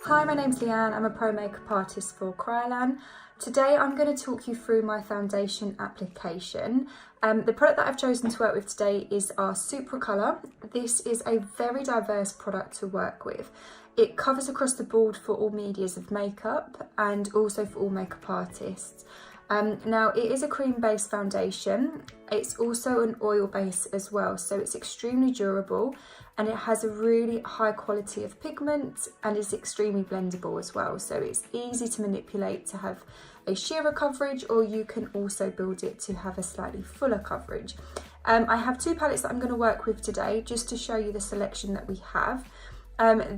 Hi, my name's Leanne. I'm a pro makeup artist for Kryolan. Today I'm going to talk you through my foundation application. The product that I've chosen to work with today is our Supracolor. This is a very diverse product to work with. It covers across the board for all medias of makeup and also for all makeup artists. Now it is a cream-based foundation. It's also an oil base as well, so it's extremely durable and it has a really high quality of pigment and is extremely blendable as well. So it's easy to manipulate to have a sheerer coverage, or you can also build it to have a slightly fuller coverage. I have two palettes that I'm going to work with today just to show you the selection that we have.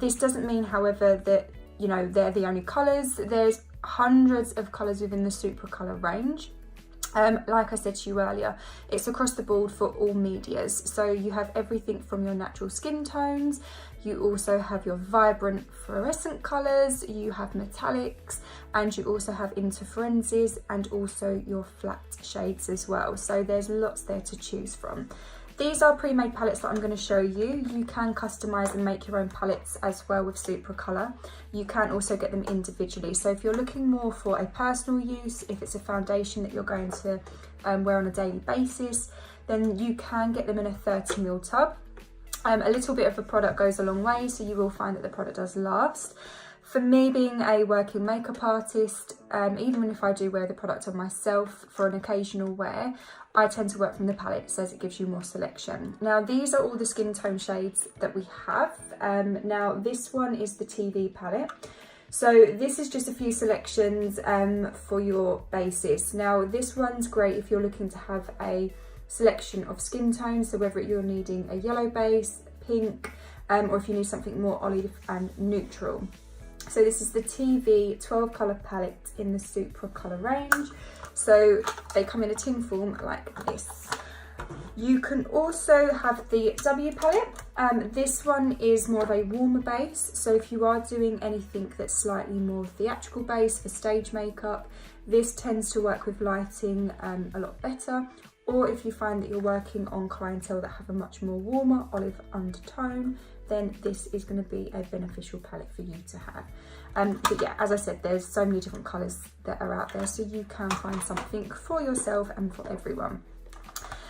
This doesn't mean, however, that they're the only colours. There's hundreds of colours within the Supracolor range. Like I said to you earlier, it's across the board for all medias. So you have everything from your natural skin tones, you also have your vibrant fluorescent colours, you have metallics, and you also have interferences and also your flat shades as well. So there's lots there to choose from. These are pre-made palettes that I'm going to show you. You can customise and make your own palettes as well with Supracolor. You can also get them individually. So if you're looking more for a personal use, if it's a foundation that you're going to wear on a daily basis, then you can get them in a 30ml tub. A little bit of the product goes a long way, so you will find that the product does last. For me, being a working makeup artist, even if I do wear the product on myself for an occasional wear, I tend to work from the palette as it gives you more selection. Now, these are all the skin tone shades that we have. Now, this one is the TV palette. So this is just a few selections for your basis. Now, this one's great if you're looking to have a selection of skin tones, so whether you're needing a yellow base, pink, or if you need something more olive and neutral. So this is the TV 12 colour palette in the Supracolor range. So they come in a tin form like this. You can also have the W palette. This one is more of a warmer base. So if you are doing anything that's slightly more theatrical base for stage makeup, this tends to work with lighting a lot better. Or if you find that you're working on clientele that have a much more warmer olive undertone, then this is going to be a beneficial palette for you to have. But yeah, as I said, there's so many different colours that are out there, so you can find something for yourself and for everyone.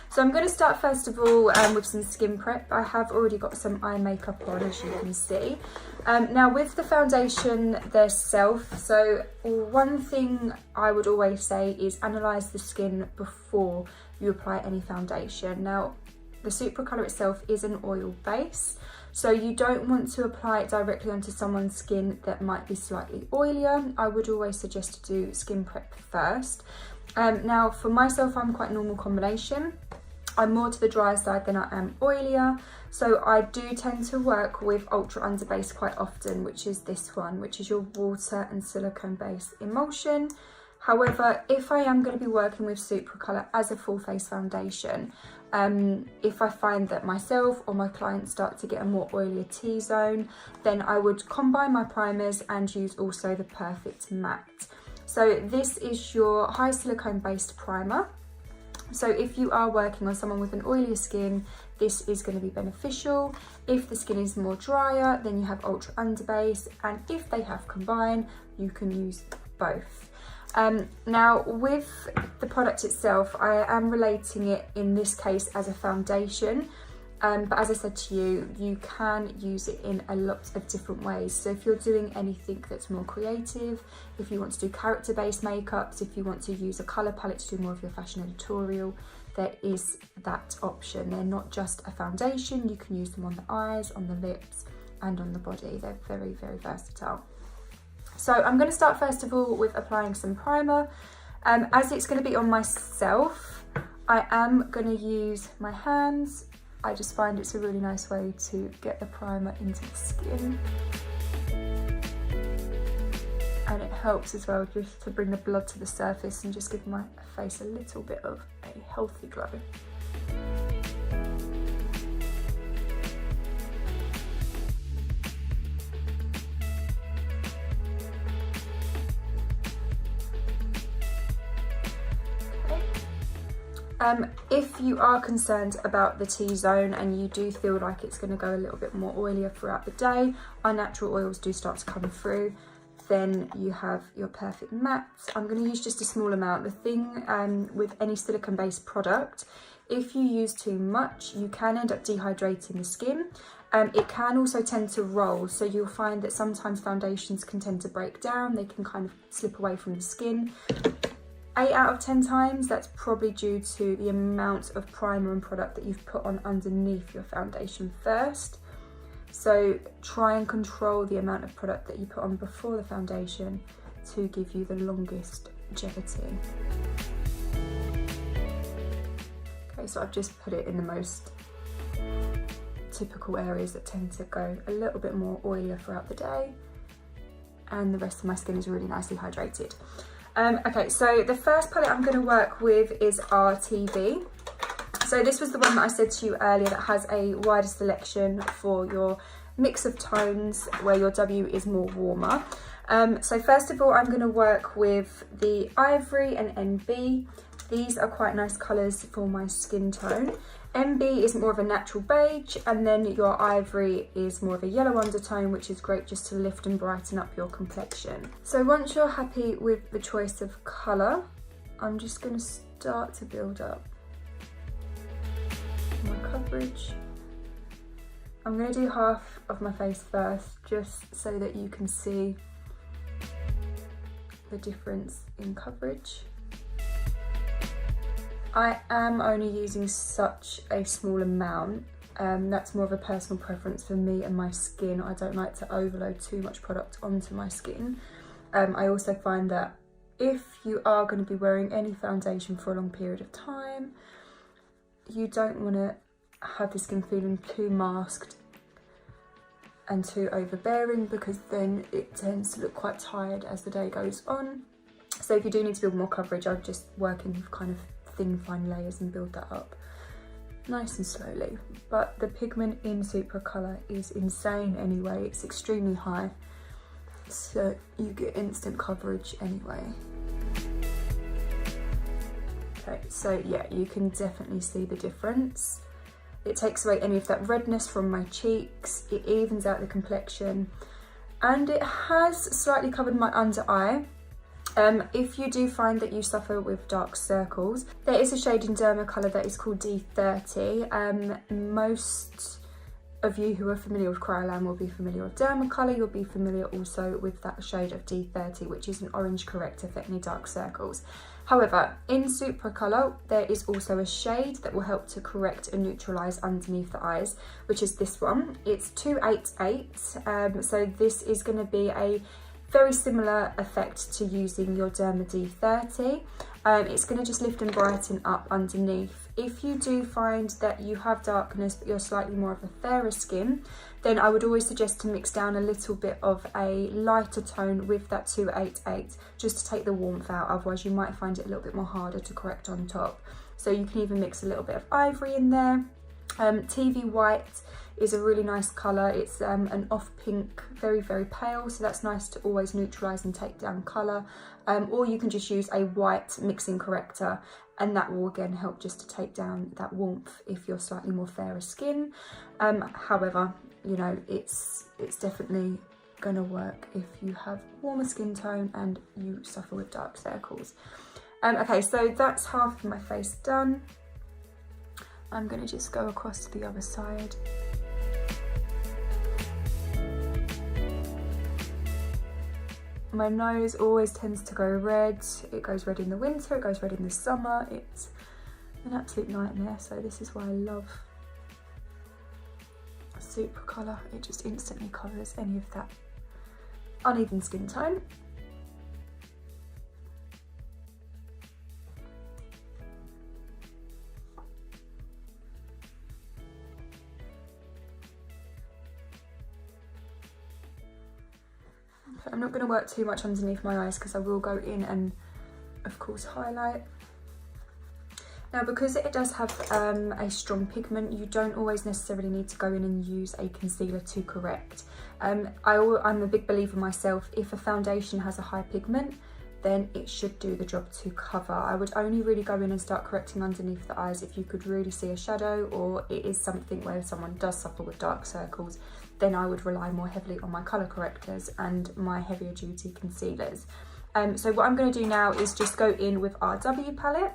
So I'm going to start first of all with some skin prep. I have already got some eye makeup on, as you can see. Now with the foundation themselves, so one thing I would always say is analyse the skin before you apply any foundation. Now the Supracolor itself is an oil base, so you don't want to apply it directly onto someone's skin that might be slightly oilier. I would always suggest to do skin prep first. Now for myself, I'm quite a normal combination. I'm more to the drier side than I am oilier, so I do tend to work with Ultra Under Base quite often, which is this one, which is your water and silicone base emulsion. However, if I am going to be working with Supracolor as a full face foundation, if I find that myself or my clients start to get a more oilier T-zone, then I would combine my primers and use also the Perfect Matte. So this is your high silicone based primer. So if you are working on someone with an oilier skin, this is going to be beneficial. If the skin is more drier, then you have Ultra Underbase, and if they have combined, you can use both. Now with the product itself, I am relating it in this case as a foundation, but as I said to you, you can use it in a lot of different ways. So if you're doing anything that's more creative, if you want to do character based makeups, if you want to use a colour palette to do more of your fashion editorial, there is that option. They're not just a foundation, you can use them on the eyes, on the lips and on the body. They're very, very versatile. So I'm going to start first of all with applying some primer. As it's going to be on myself, I am going to use my hands. I just find it's a really nice way to get the primer into the skin. And it helps as well just to bring the blood to the surface and just give my face a little bit of a healthy glow. If you are concerned about the T-zone and you do feel like it's going to go a little bit more oilier throughout the day, our natural oils do start to come through, then you have your perfect matte. I'm going to use just a small amount. The thing with any silicone-based product, if you use too much, you can end up dehydrating the skin. It can also tend to roll, so you'll find that sometimes foundations can tend to break down, they can kind of slip away from the skin. 8 out of 10 times, that's probably due to the amount of primer and product that you've put on underneath your foundation first. So try and control the amount of product that you put on before the foundation to give you the longest longevity. Okay, so I've just put it in the most typical areas that tend to go a little bit more oilier throughout the day, and the rest of my skin is really nicely hydrated. Okay, so the first palette I'm going to work with is RTV. So this was the one that I said to you earlier that has a wider selection for your mix of tones where your W is more warmer. So first of all, I'm going to work with the Ivory and NB. These are quite nice colours for my skin tone. NB is more of a natural beige, and then your Ivory is more of a yellow undertone, which is great just to lift and brighten up your complexion. So once you're happy with the choice of colour, I'm just going to start to build up my coverage. I'm going to do half of my face first, just so that you can see the difference in coverage. I am only using such a small amount. That's more of a personal preference for me and my skin. I don't like to overload too much product onto my skin. I also find that if you are going to be wearing any foundation for a long period of time, you don't want to have the skin feeling too masked and too overbearing, because then it tends to look quite tired as the day goes on. So if you do need to build more coverage, I'm just working with kind of thin fine layers and build that up nice and slowly. But the pigment in Supracolor is insane anyway, it's extremely high, so you get instant coverage anyway. Okay, so yeah, you can definitely see the difference. It takes away any of that redness from my cheeks, it evens out the complexion, and it has slightly covered my under eye. If you do find that you suffer with dark circles, there is a shade in Dermacolour that is called D30. Most of you who are familiar with Kryolan will be familiar with Dermacolour. You'll be familiar also with that shade of D30, which is an orange corrector for any dark circles. However, in Supracolor, there is also a shade that will help to correct and neutralise underneath the eyes, which is this one. It's 288, so this is going to be a very similar effect to using your Derma D30. It's going to just lift and brighten up underneath. If you do find that you have darkness but you're slightly more of a fairer skin, then I would always suggest to mix down a little bit of a lighter tone with that 288 just to take the warmth out, otherwise you might find it a little bit more harder to correct on top. So you can even mix a little bit of Ivory in there. TV White is a really nice colour. It's an off pink, very, very pale, so that's nice to always neutralise and take down colour. Or you can just use a white mixing corrector, and that will again help just to take down that warmth if you're slightly more fairer skin. However, you know, it's definitely gonna work if you have warmer skin tone and you suffer with dark circles. Okay, so that's half of my face done. I'm gonna just go across to the other side. My nose always tends to go red. It goes red in the winter, it goes red in the summer. It's an absolute nightmare, so this is why I love Supracolor. It just instantly covers any of that uneven skin tone. I'm not going to work too much underneath my eyes because I will go in and of course highlight. Now, because it does have a strong pigment, you don't always necessarily need to go in and use a concealer to correct. I'm a big believer myself, if a foundation has a high pigment, then it should do the job to cover. I would only really go in and start correcting underneath the eyes if you could really see a shadow, or it is something where someone does suffer with dark circles. Then I would rely more heavily on my colour correctors and my heavier duty concealers. So what I'm going to do now is just go in with our W palette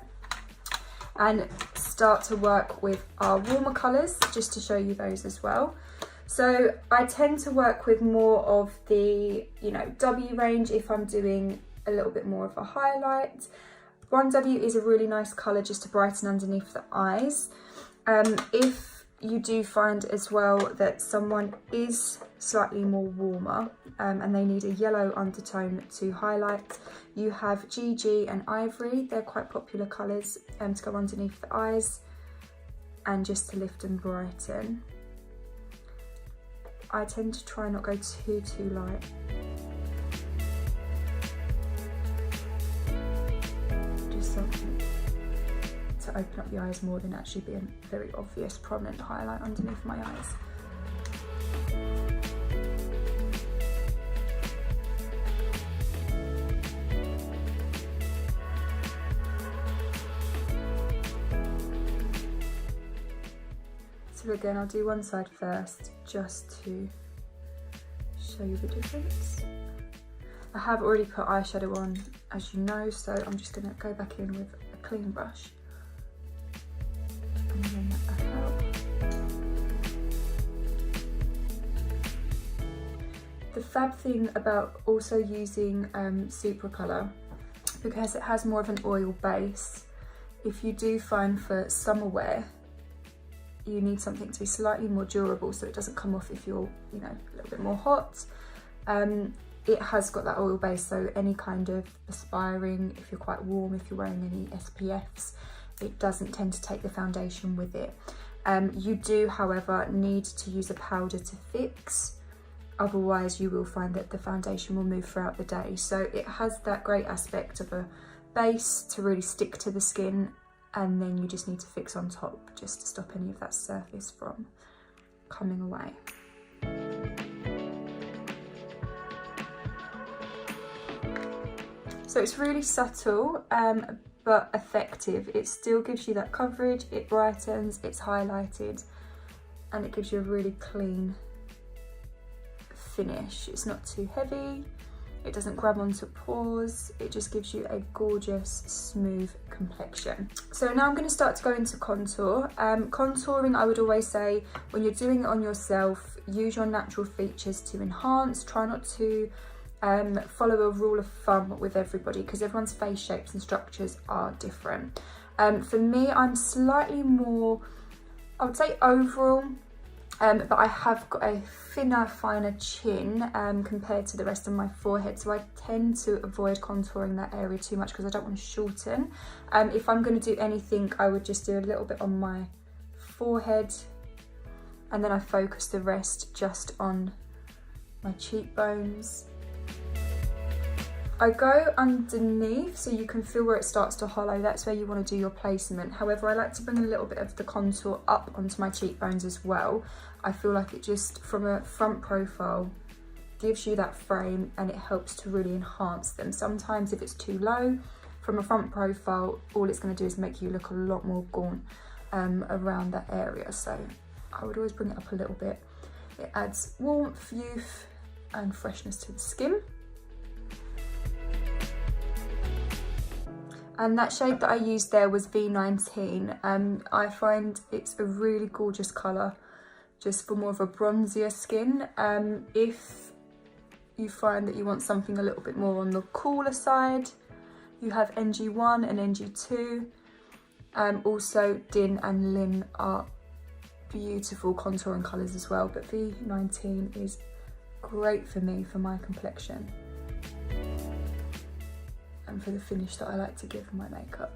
and start to work with our warmer colours, just to show you those as well. So I tend to work with more of the, you know, W range if I'm doing a little bit more of a highlight. 1W is a really nice colour just to brighten underneath the eyes. If you do find as well that someone is slightly more warmer and they need a yellow undertone to highlight, you have GG and Ivory. They're quite popular colours to go underneath the eyes and just to lift and brighten. I tend to try not go too light. Just something to open up the eyes more than actually be a very obvious prominent highlight underneath my eyes. So again, I'll do one side first just to show you the difference. I have already put eyeshadow on, as you know, so I'm just going to go back in with a clean brush and bring that back out. The fab thing about also using Supracolor, because it has more of an oil base, if you do find for summer wear you need something to be slightly more durable so it doesn't come off if you're, you know, a little bit more hot. It has got that oil base, so any kind of perspiring, if you're quite warm, if you're wearing any SPFs, it doesn't tend to take the foundation with it. You do, however, need to use a powder to fix, otherwise you will find that the foundation will move throughout the day. So it has that great aspect of a base to really stick to the skin, and then you just need to fix on top just to stop any of that surface from coming away. So it's really subtle but effective. It still gives you that coverage, it brightens, it's highlighted, and it gives you a really clean finish. It's not too heavy, it doesn't grab onto pores, it just gives you a gorgeous smooth complexion. So now I'm going to start to go into contour. Contouring, I would always say, when you're doing it on yourself, use your natural features to enhance. Try not to follow a rule of thumb with everybody, because everyone's face shapes and structures are different. For me, I'm slightly more, I would say overall, but I have got a thinner, finer chin compared to the rest of my forehead, so I tend to avoid contouring that area too much because I don't want to shorten. If I'm going to do anything, I would just do a little bit on my forehead, and then I focus the rest just on my cheekbones. I go underneath so you can feel where it starts to hollow. That's where you want to do your placement. However, I like to bring a little bit of the contour up onto my cheekbones as well. I feel like it just, from a front profile, gives you that frame and it helps to really enhance them. Sometimes if it's too low, from a front profile, all it's going to do is make you look a lot more gaunt around that area. So I would always bring it up a little bit. It adds warmth, youth and freshness to the skin. And that shade that I used there was V19. I find it's a really gorgeous colour just for more of a bronzier skin. If you find that you want something a little bit more on the cooler side, you have NG1 and NG2. Also Din and Lin are beautiful contouring colours as well, but V19 is great for me for my complexion and for the finish that I like to give my makeup.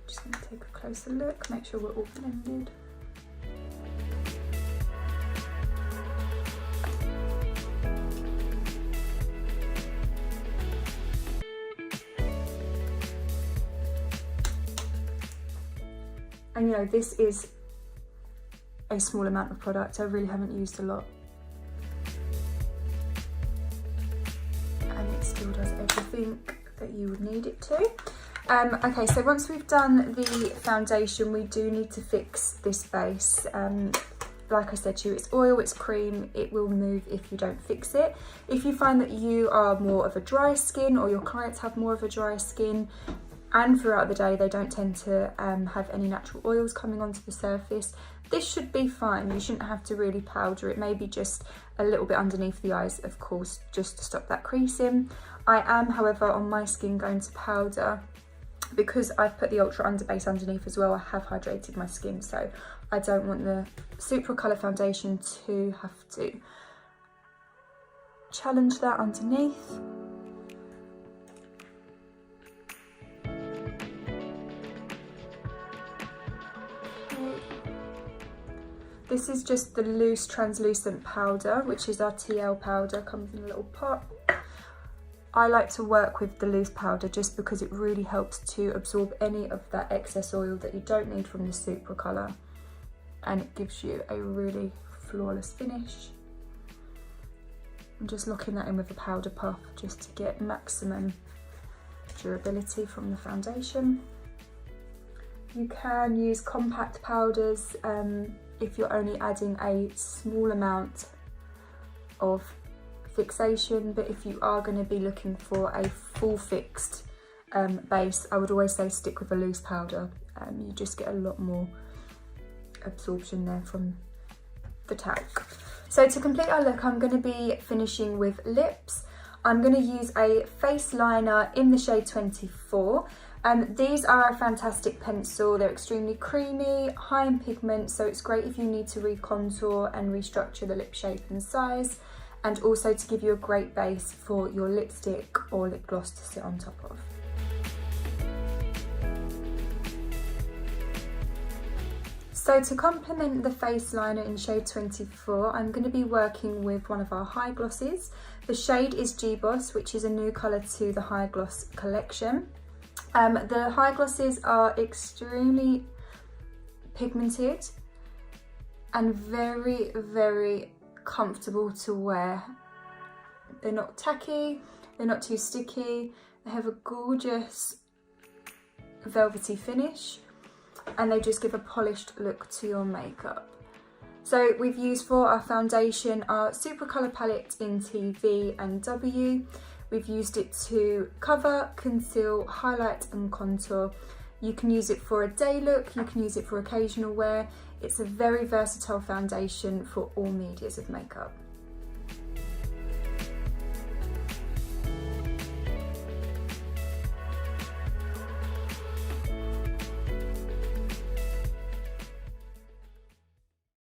Just going to take a closer look, make sure we're all blended. And you know, this is a small amount of product. I really haven't used a lot. And it still does everything that you would need it to. Okay, so once we've done the foundation, we do need to fix this base. Like I said to you, it's oil, it's cream, it will move if you don't fix it. If you find that you are more of a dry skin, or your clients have more of a dry skin, and throughout the day they don't tend to have any natural oils coming onto the surface, this should be fine. You shouldn't have to really powder it, maybe just a little bit underneath the eyes, of course, just to stop that creasing. I am, however, on my skin going to powder, because I've put the Ultra Under Base underneath as well. I have hydrated my skin, so I don't want the Supracolor foundation to have to challenge that underneath. This is just the loose translucent powder, which is our TL powder, comes in a little pot. I like to work with the loose powder just because it really helps to absorb any of that excess oil that you don't need from the Supracolor, and it gives you a really flawless finish. I'm just locking that in with a powder puff just to get maximum durability from the foundation. You can use compact powders if you're only adding a small amount of fixation, but if you are going to be looking for a full fixed base, I would always say stick with a loose powder. You just get a lot more absorption there from the talc. So to complete our look, I'm going to be finishing with lips. I'm going to use a face liner in the shade 24. These are a fantastic pencil. They're extremely creamy, high in pigment, so it's great if you need to recontour and restructure the lip shape and size, and also to give you a great base for your lipstick or lip gloss to sit on top of. So to complement the face liner in shade 24, I'm going to be working with one of our high glosses. The shade is G-Boss, which is a new colour to the high gloss collection. The high glosses are extremely pigmented and very, very comfortable to wear. They're not tacky, they're not too sticky, they have a gorgeous velvety finish, and they just give a polished look to your makeup. So we've used for our foundation our Supracolor palette in TV and W. We've used it to cover, conceal, highlight and contour. You can use it for a day look, you can use it for occasional wear. It's a very versatile foundation for all medias of makeup.